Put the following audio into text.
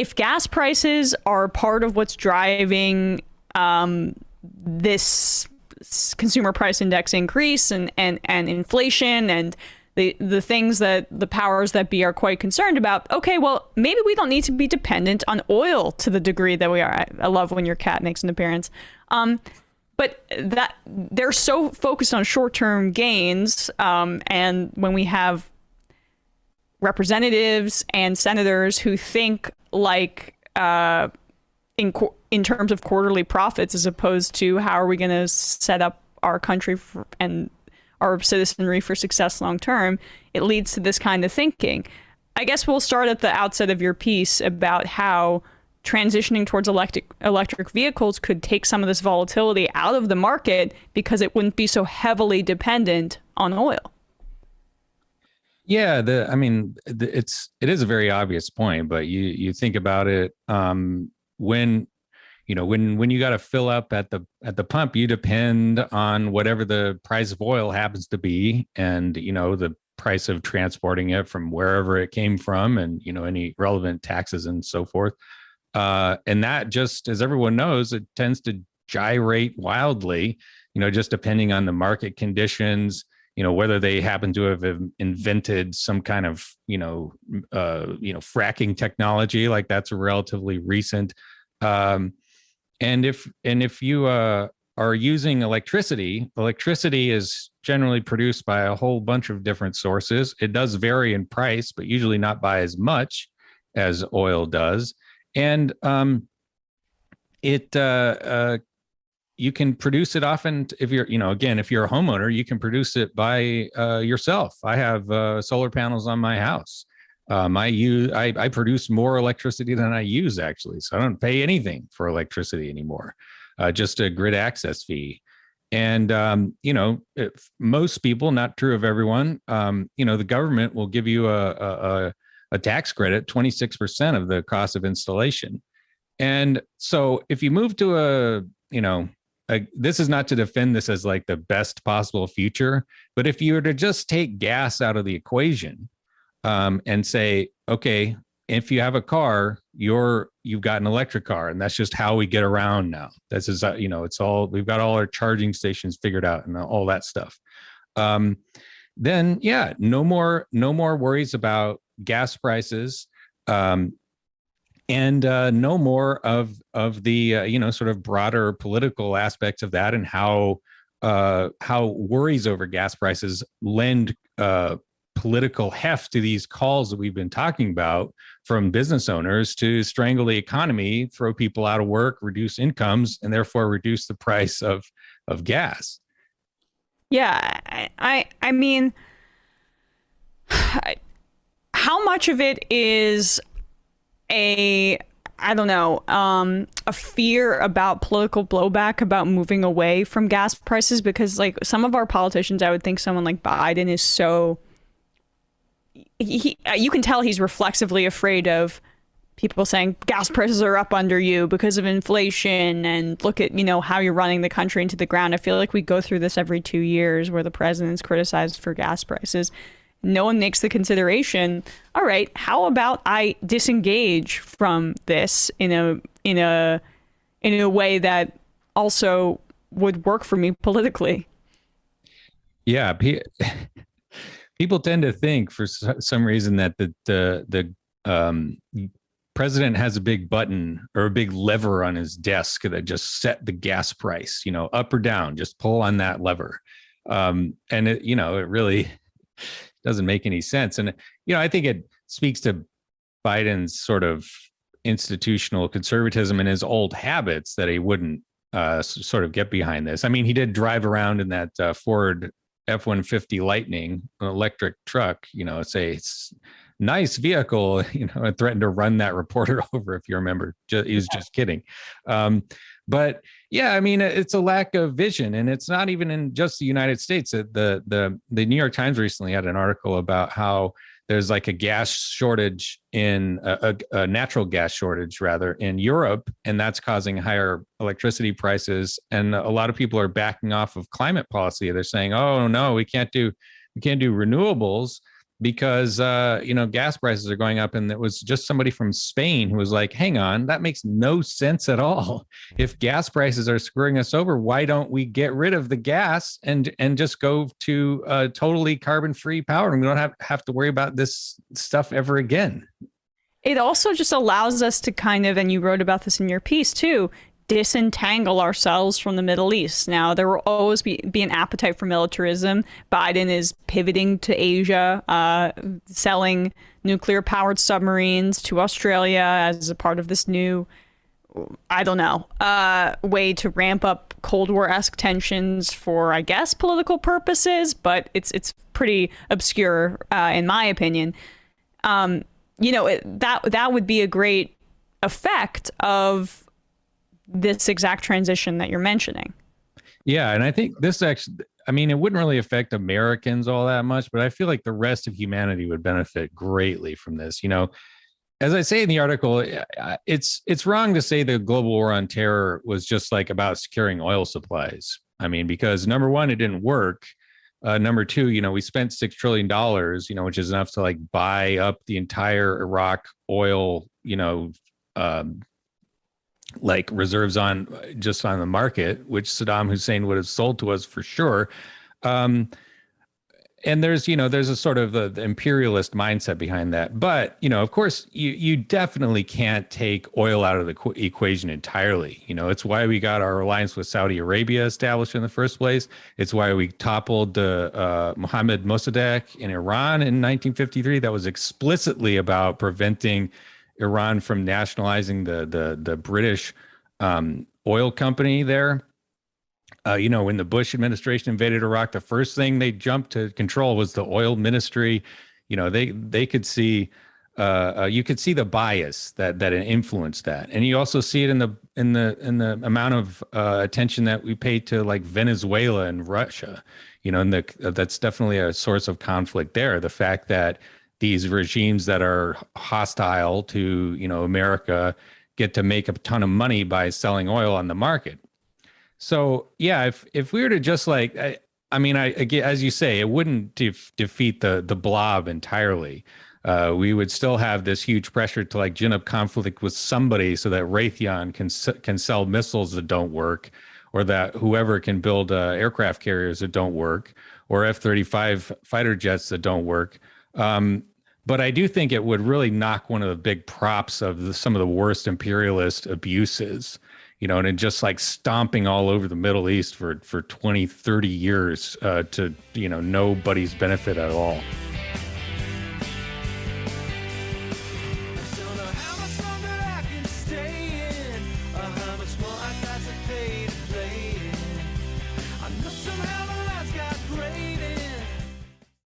if gas prices are part of what's driving this consumer price index increase and inflation and the things that the powers that be are quite concerned about, okay, well, maybe we don't need to be dependent on oil to the degree that we are. I love when your cat makes an appearance. But that they're so focused on short-term gains, and when we have representatives and senators who think like in terms of quarterly profits as opposed to how are we going to set up our country and our citizenry for success long term, it leads to this kind of thinking. I guess we'll start at the outset of your piece about how transitioning towards electric vehicles could take some of this volatility out of the market because it wouldn't be so heavily dependent on oil. Yeah, it is a very obvious point, but you think about it, when you got to fill up at the pump, you depend on whatever the price of oil happens to be, and the price of transporting it from wherever it came from, and any relevant taxes and so forth. And that, just as everyone knows, it tends to gyrate wildly, just depending on the market conditions, whether they happen to have invented some kind of, fracking technology, like that's a relatively recent. And if you are using electricity is generally produced by a whole bunch of different sources. It does vary in price, but usually not by as much as oil does. And you can produce it often if you're, if you're a homeowner, you can produce it by yourself. I have solar panels on my house. I produce more electricity than I use, actually. So I don't pay anything for electricity anymore, just a grid access fee. And, if most people, not true of everyone, the government will give you a tax credit, 26% of the cost of installation. And so if you move to this is not to defend this as like the best possible future, but if you were to just take gas out of the equation, and say, okay, if you have a car, you've got an electric car, and that's just how we get around now. This is, it's all, we've got all our charging stations figured out and all that stuff. Then yeah, no more worries about gas prices, and no more of the sort of broader political aspects of that, and how worries over gas prices lend political heft to these calls that we've been talking about from business owners to strangle the economy, throw people out of work, reduce incomes, and therefore reduce the price of gas. Yeah, I mean, how much of it is a fear about political blowback about moving away from gas prices? Because like some of our politicians, I would think someone like Biden is so, you can tell he's reflexively afraid of people saying gas prices are up under you because of inflation, and look at, how you're running the country into the ground. I feel like we go through this every 2 years where the president's criticized for gas prices. No one makes the consideration, all right, how about I disengage from this in a way that also would work for me politically? Yeah, people tend to think for some reason that the president has a big button or a big lever on his desk that just set the gas price, up or down, just pull on that lever. And it really doesn't make any sense. And, I think it speaks to Biden's sort of institutional conservatism and his old habits that he wouldn't sort of get behind this. I mean, he did drive around in that Ford F-150 Lightning, an electric truck, say it's nice vehicle, and threatened to run that reporter over, if you remember. He was just kidding. But yeah, I mean, it's a lack of vision, and it's not even in just the United States. The New York Times recently had an article about how there's like a gas shortage in a natural gas shortage rather in Europe, and that's causing higher electricity prices. And a lot of people are backing off of climate policy. They're saying, "Oh no, we can't do renewables because gas prices are going up, and it was just somebody from Spain who was like, hang on, that makes no sense at all. If gas prices are screwing us over, why don't we get rid of the gas and just go to totally carbon-free power, and we don't have to worry about this stuff ever again. It also just allows us to kind of, and you wrote about this in your piece too, disentangle ourselves from the Middle East. Now, there will always be an appetite for militarism. Biden is pivoting to Asia, selling nuclear-powered submarines to Australia as a part of this new, I don't know, way to ramp up Cold War-esque tensions for, I guess, political purposes, but it's pretty obscure, in my opinion. That would be a great effect of this exact transition that you're mentioning. Yeah, and I think this actually, I mean, it wouldn't really affect Americans all that much, but I feel like the rest of humanity would benefit greatly from this. As I say in the article, it's wrong to say the global war on terror was just like about securing oil supplies. I mean, because number one, it didn't work. Number two, we spent $6 trillion, which is enough to like buy up the entire Iraq oil, like reserves on the market, which Saddam Hussein would have sold to us for sure. And there's a sort of the imperialist mindset behind that. But, of course, you definitely can't take oil out of the equation entirely. It's why we got our alliance with Saudi Arabia established in the first place. It's why we toppled Mohammed Mossadegh in Iran in 1953. That was explicitly about preventing Iran from nationalizing the British oil company there. When the Bush administration invaded Iraq, the first thing they jumped to control was the oil ministry. They could see, you could see the bias that influenced that, and you also see it in the amount of attention that we pay to like Venezuela and Russia. And that's definitely a source of conflict there. The fact that these regimes that are hostile to America get to make a ton of money by selling oil on the market. So yeah, if we were to just like, again, as you say, it wouldn't defeat the blob entirely. We would still have this huge pressure to like gin up conflict with somebody so that Raytheon can sell missiles that don't work, or that whoever can build aircraft carriers that don't work, or F-35 fighter jets that don't work. But I do think it would really knock one of the big props of some of the worst imperialist abuses, and it just like stomping all over the Middle East for 20, 30 years to, nobody's benefit at all.